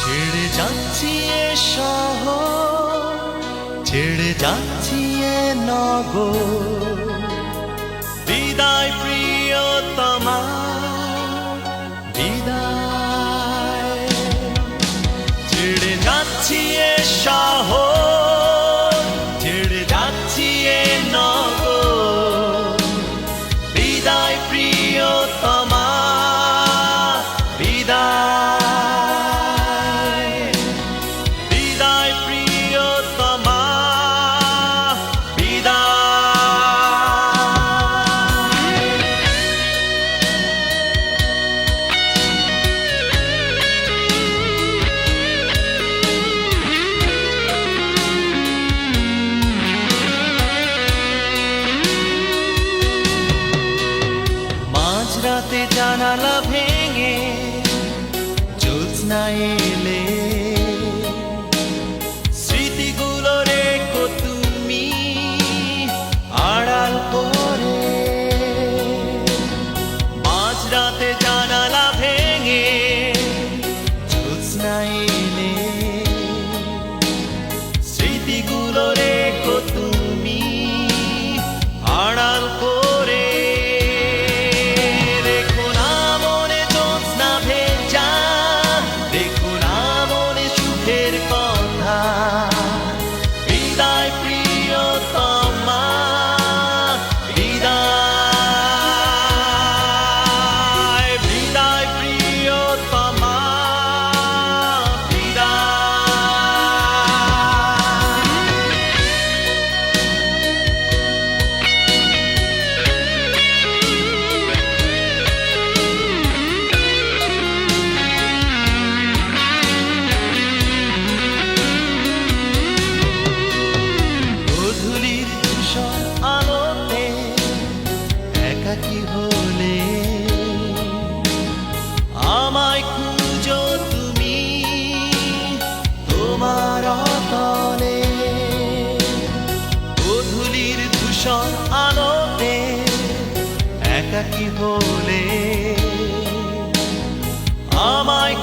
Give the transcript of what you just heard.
ছেড়ে যাচ্ছি এ শহর, ছেড়ে যাচ্ছি এ নগর, বিদায় প্রিয়তমা বিদায়। ছেড়ে যাচ্ছি এ শহর, ছেড়ে যাচ্ছি এ নগর, বিদায় প্রিয়তমা বিদায়। বিদায় প্রিয়তমা মাঝরাতে জানালা ভেঙে জ্যোৎস্না এলে, স্মৃতিগুলো রেখো তুমি আড়াল করে। মাঝরাতে জানালা ভেঙে জ্যোৎস্না এলে, স্মৃতিগুলো রেখো তুমি আড়াল করে। বিদায় প্রিয়তমা বিদায়, বিদায় প্রিয়তমা আলোতে একাকী হলে, আমায় খুঁজো তুমি তোমার অতলে। গোধূলির ধূসর আলোতে একাকী হলে, আমায়